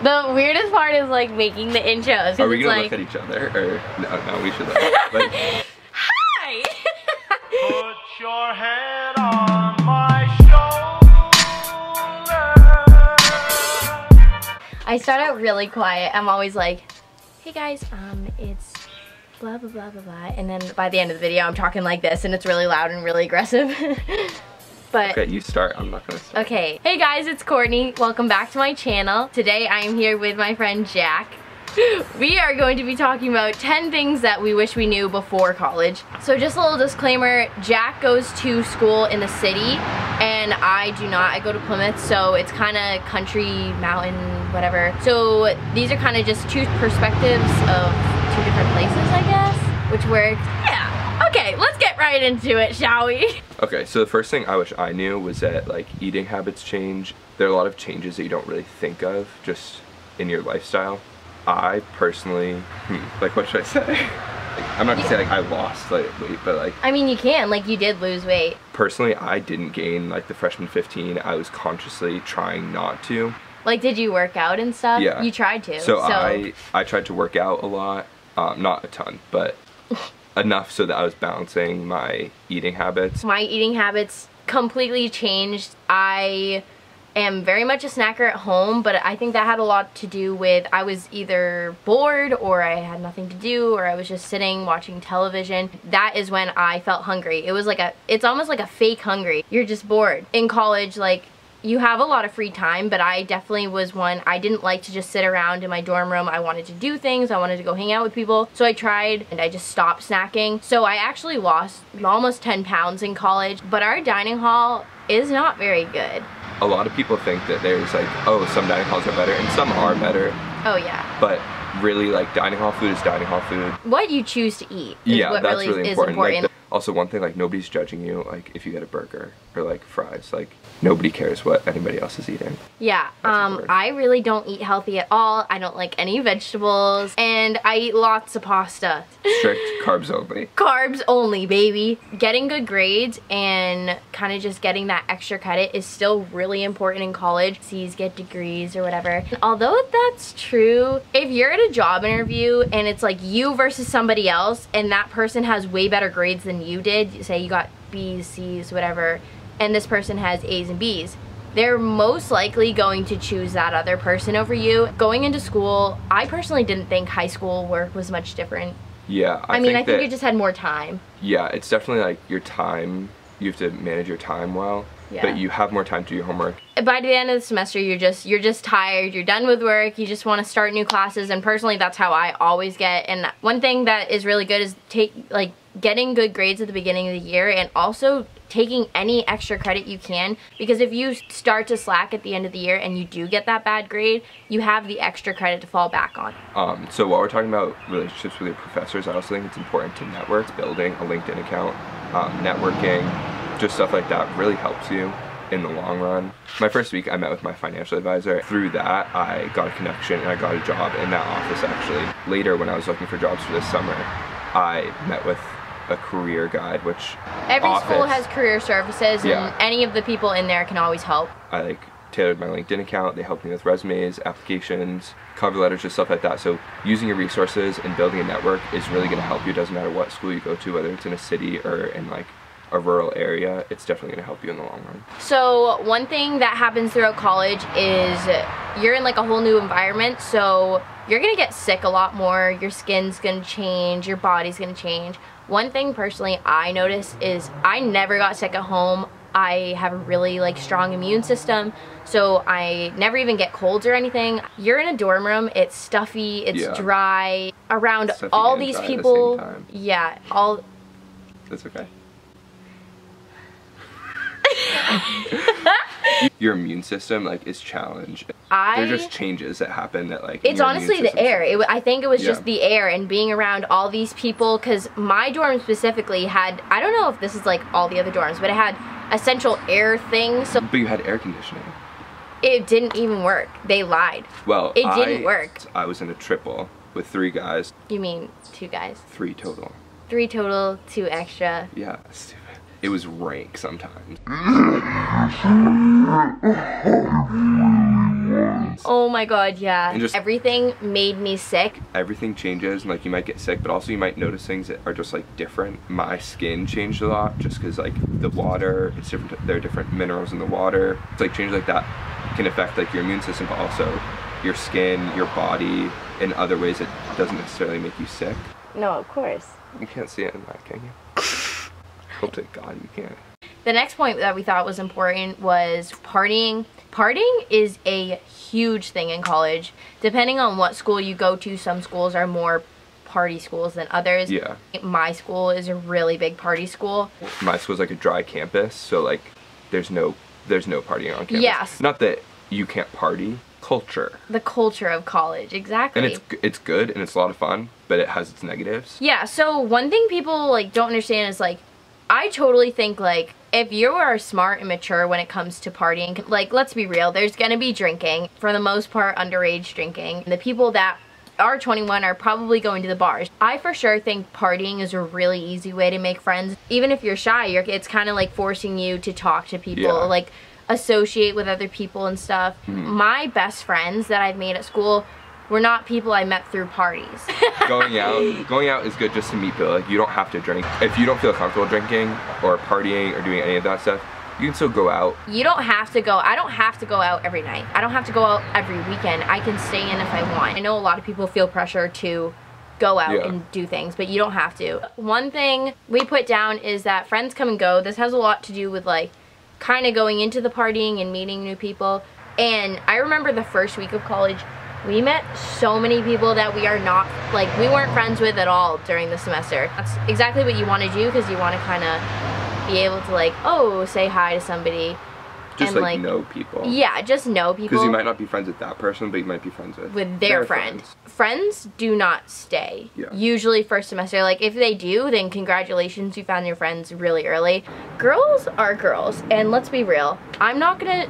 The weirdest part is like making the intros. Are we gonna like... look at each other? Or no, we should look. But... Hi! Put your head on my shoulder. I start out really quiet. I'm always like, hey guys, it's blah blah blah blah blah. And then by the end of the video I'm talking like this and it's really loud and really aggressive. But okay, you start. I'm not gonna start. Okay. Hey guys, it's Courtney. Welcome back to my channel. Today I am here with my friend Jack. We are going to be talking about 10 things that we wish we knew before college. So just a little disclaimer, Jack goes to school in the city and I do not. I go to Plymouth, so it's kind of country, mountain, whatever. So these are kind of just two perspectives of two different places, I guess, which works. Yeah. Okay, let's get right into it, shall we? Okay, so the first thing I wish I knew was that like eating habits change. There are a lot of changes that you don't really think of just in your lifestyle. I personally, like what should I say? Like, I'm not gonna say like I lost like weight, but like. I mean you can, like you did lose weight. Personally, I didn't gain like the freshman 15. I was consciously trying not to. Like did you work out and stuff? Yeah. You tried to. So I tried to work out a lot, not a ton, but enough so that I was balancing my eating habits. My eating habits completely changed. I am very much a snacker at home, but I think that had a lot to do with I was either bored or I had nothing to do or I was just sitting watching television. That is when I felt hungry. It was like it's almost like a fake hungry. You're just bored. In college, like you have a lot of free time, but I definitely was one. I didn't like to just sit around in my dorm room. I wanted to do things. I wanted to go hang out with people. So I tried and I just stopped snacking. So I actually lost almost 10 pounds in college, but our dining hall is not very good. A lot of people think that there's like, oh, some dining halls are better, and some are better. Oh yeah. But really, like dining hall food is dining hall food. What you choose to eat is yeah, what that's really is important. important. Like, also, one thing, like nobody's judging you, like if you get a burger or like fries, like nobody cares what anybody else is eating. Yeah, I really don't eat healthy at all. I don't like any vegetables, and I eat lots of pasta. Strict carbs only. Carbs only, baby. Getting good grades and kind of just getting that extra credit is still really important in college. C's get degrees or whatever. Although that's true, if you're at a job interview and it's like you versus somebody else and that person has way better grades than you did, say you got B's, C's, whatever, and this person has A's and B's, they're most likely going to choose that other person over you. Going into school, I personally didn't think high school work was much different. Yeah, I think you just had more time. Yeah, it's definitely like your time, you have to manage your time well, yeah. But you have more time to do your homework. By the end of the semester, you're just tired, you're done with work, you just want to start new classes, and personally that's how I always get. And one thing that is really good is getting good grades at the beginning of the year, and also taking any extra credit you can, because if you start to slack at the end of the year and you do get that bad grade, you have the extra credit to fall back on. So while we're talking about relationships with your professors, I also think it's important to network. Building a LinkedIn account, networking, just stuff like that really helps you in the long run. My first week I met with my financial advisor. Through that I got a connection and I got a job in that office actually. Later when I was looking for jobs for this summer, I met with a career guide, which every school has career services, and yeah. Any of the people in there can always help. I like tailored my LinkedIn account. They helped me with resumes, applications, cover letters, just stuff like that. So using your resources and building a network is really going to help you. It doesn't matter what school you go to, whether it's in a city or in like a rural area, it's definitely going to help you in the long run. So one thing that happens throughout college is you're in like a whole new environment, so you're going to get sick a lot more, your skin's going to change, your body's going to change. One thing personally I noticed is I never got sick at home. I have a really like strong immune system, so I never even get colds or anything. You're in a dorm room, it's stuffy, it's dry, around stuffy all these people. At the same time. Yeah, all. That's okay. Your immune system like is challenged. They're just changes that happen that like. It's honestly the air. I think it was just the air and being around all these people, because my dorm specifically had, I don't know if this is like all the other dorms, but it had a central air thing. So. But you had air conditioning. It didn't even work. They lied. Well, it didn't work. I was in a triple with 3 guys. You mean 2 guys? 3 total. 3 total, 2 extra. Yeah, stupid. It was rank sometimes. Oh my god, yeah. And just everything made me sick. Everything changes, and like you might get sick, but also you might notice things that are just like different. My skin changed a lot just because like the water, it's different. There are different minerals in the water. It's like changes like that can affect like your immune system, but also your skin, your body in other ways that doesn't necessarily make you sick. No, of course. You can't see it in that, can you? Hope to God you can't. The next point that we thought was important was partying. Partying is a huge thing in college. Depending on what school you go to, some schools are more party schools than others. Yeah. My school is a really big party school. My school's like a dry campus, so like there's no partying on campus. Yes. Not that you can't party. Culture. The culture of college, exactly. And it's good and it's a lot of fun, but it has its negatives. Yeah, so one thing people like don't understand is like, I totally think like if you are smart and mature when it comes to partying, like let's be real, there's gonna be drinking, for the most part underage drinking. The people that are 21 are probably going to the bars. I for sure think partying is a really easy way to make friends. Even if you're shy, it's kind of like forcing you to talk to people, like associate with other people and stuff. My best friends that I've made at school were not people I met through parties. going out is good just to meet people. Like you don't have to drink. If you don't feel comfortable drinking or partying or doing any of that stuff, you can still go out. You don't have to go. I don't have to go out every night. I don't have to go out every weekend. I can stay in if I want. I know a lot of people feel pressure to go out and do things, but you don't have to. One thing we put down is that friends come and go. This has a lot to do with like kind of going into the partying and meeting new people. And I remember the first week of college, we met so many people that we weren't friends with at all during the semester. That's exactly what you want to do, because you want to kind of be able to like, oh, say hi to somebody. Just and like know people. Yeah, just know people. Because you might not be friends with that person, but you might be friends with their friend. Friends do not stay. Usually first semester. Like if they do, then congratulations, you found your friends really early. Girls are girls, and let's be real. I'm not gonna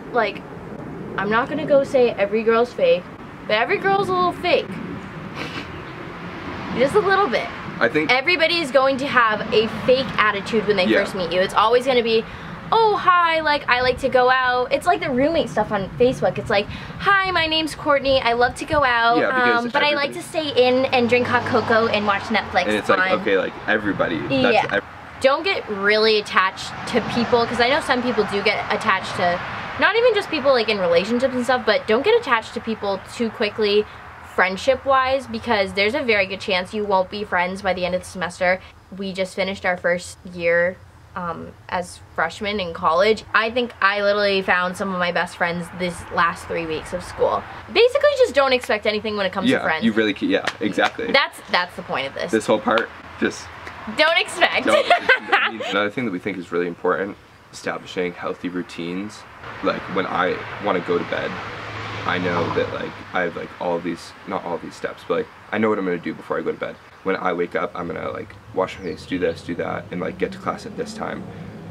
go say every girl's fake, but every girl's a little fake. Just a little bit. I think everybody is going to have a fake attitude when they first meet you. It's always going to be, oh, hi, like, I like to go out. It's like the roommate stuff on Facebook. It's like, hi, my name's Courtney. I love to go out, but I like to stay in and drink hot cocoa and watch Netflix. And it's like, okay, like, everybody. Don't get really attached to people, because I know some people do get attached to, not even just people, like, in relationships and stuff, but don't get attached to people too quickly, friendship-wise, because there's a very good chance you won't be friends by the end of the semester. We just finished our first year as freshmen in college. I think I literally found some of my best friends this last 3 weeks of school. Basically, just don't expect anything when it comes to friends. You really can, exactly. That's the point of this. This whole part, just don't expect. Another thing that we think is really important, establishing healthy routines. Like when I want to go to bed, I know that like I have like all of these, not all of these steps, but like I know what I'm gonna do before I go to bed. When I wake up, I'm gonna like wash my face, do this, do that, and like get to class at this time.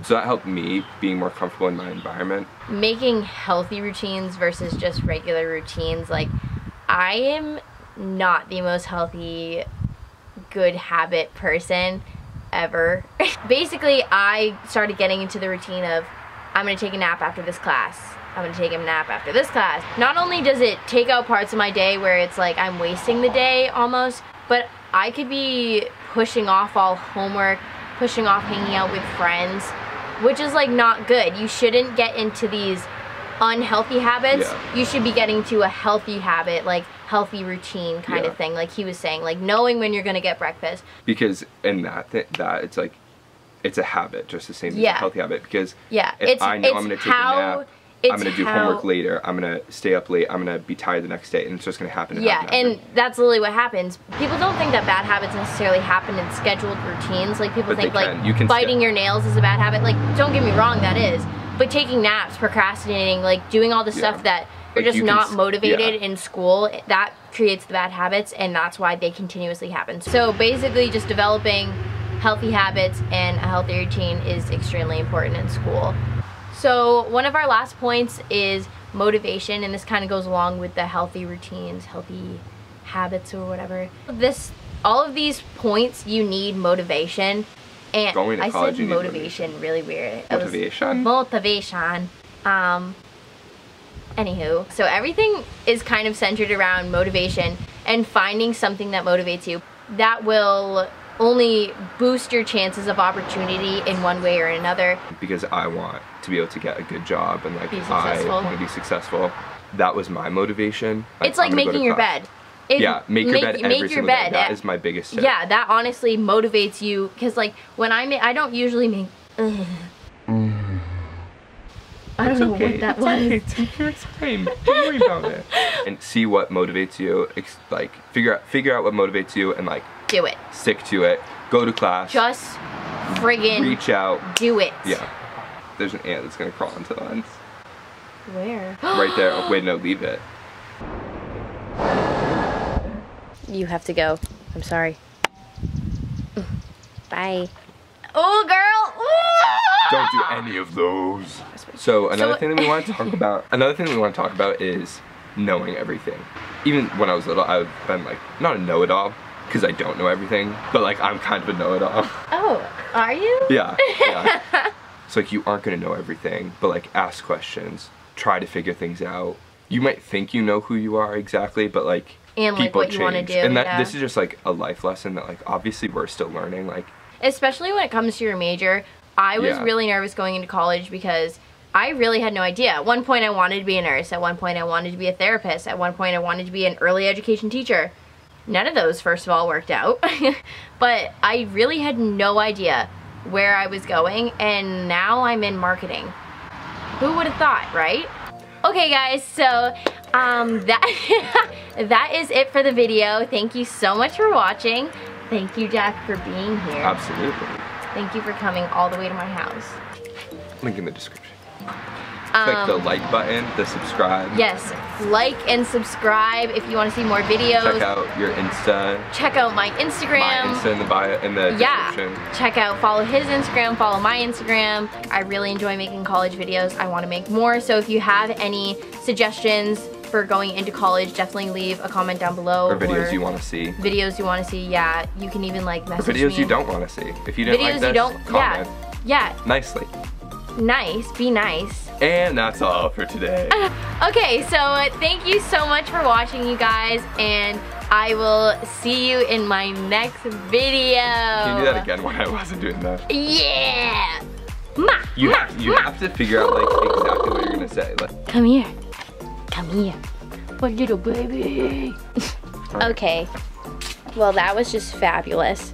So that helped me being more comfortable in my environment. Making healthy routines versus just regular routines. Like, I am not the most healthy, good habit person ever. Basically, I started getting into the routine of, I'm gonna take a nap after this class. I'm gonna take a nap after this class. Not only does it take out parts of my day where it's like I'm wasting the day almost, but I could be pushing off all homework, pushing off hanging out with friends, which is like not good. You shouldn't get into these unhealthy habits. You should be getting to a healthy habit, like healthy routine kind of thing, like he was saying, like knowing when you're gonna get breakfast. Because in that it's like, it's a habit, just the same as a healthy habit. Because if I know I'm gonna take a nap, I'm gonna do homework later, I'm gonna stay up late, I'm gonna be tired the next day, and it's just gonna happen. And that's literally what happens. People don't think that bad habits necessarily happen in scheduled routines. Like people think like biting your nails is a bad habit. Like, don't get me wrong, that is. But taking naps, procrastinating, like doing all the stuff that you're just not motivated in school, that creates the bad habits, and that's why they continuously happen. So basically just developing healthy habits and a healthy routine is extremely important in school. So one of our last points is motivation, and this kind of goes along with the healthy routines, healthy habits or whatever. All of these points, you need motivation. And going to college, I said motivation really weird. Motivation? Motivation. Anywho, so everything is kind of centered around motivation and finding something that motivates you. That will only boost your chances of opportunity in one way or another. Because I want to be able to get a good job and like Be I successful. want to be successful. That was my motivation. It's like I'm gonna go making to your class. bed. It- Yeah, make your bed every make your single bed. day. That is my biggest tip. Yeah, that honestly motivates you, because like when I don't usually make, I don't know what that was. Okay. Take your time. Don't worry about it. And see what motivates you. Like figure out what motivates you and like Do it. stick to it. Go to class. Just friggin' reach out. do it. Yeah. There's an ant that's gonna crawl into the lens. Where? Right there. Oh, wait, no, leave it. You have to go. I'm sorry. Bye. Oh, girl. Don't do any of those. So another thing that we want to talk about is knowing everything. Even when I was little, I've been like, not a know-it-all, because I don't know everything, but like I'm kind of a know-it-all. Oh, are you? Yeah. So like you aren't gonna know everything, but like ask questions, try to figure things out. You might think you know who you are exactly, but like And like people what you want to change. do. And that yeah. this is just like a life lesson that like obviously we're still learning. Like Especially when it comes to your major. I was Yeah. really nervous going into college because I really had no idea. At one point I wanted to be a nurse. At one point I wanted to be a therapist. At one point I wanted to be an early education teacher. None of those, first of all, worked out. But I really had no idea where I was going, and now I'm in marketing. Who would have thought, right? Okay guys, so that is it for the video. Thank you so much for watching. Thank you, Jack, for being here. absolutely. Thank you for coming all the way to my house. Link in the description. Click the like button, the subscribe. Yes, like and subscribe if you want to see more videos. Check out your Insta. Check out my Instagram. My Insta in the bio in the description. Check out, follow his Instagram, follow my Instagram. I really enjoy making college videos. I want to make more, so if you have any suggestions for going into college, definitely leave a comment down below. Or videos you want to see. Videos you want to see, yeah. You can even like Or message me. videos you don't want to see. If you didn't like Videos this, you don't, comment yeah. nicely. Nice, be nice. And that's all for today. Okay, so thank you so much for watching, you guys, and I will see you in my next video. Can you do that again when I wasn't doing that? Yeah! You have to figure out like exactly what you're gonna say. Like, Come here. Come here. Oh, little baby. Okay. Well, that was just fabulous.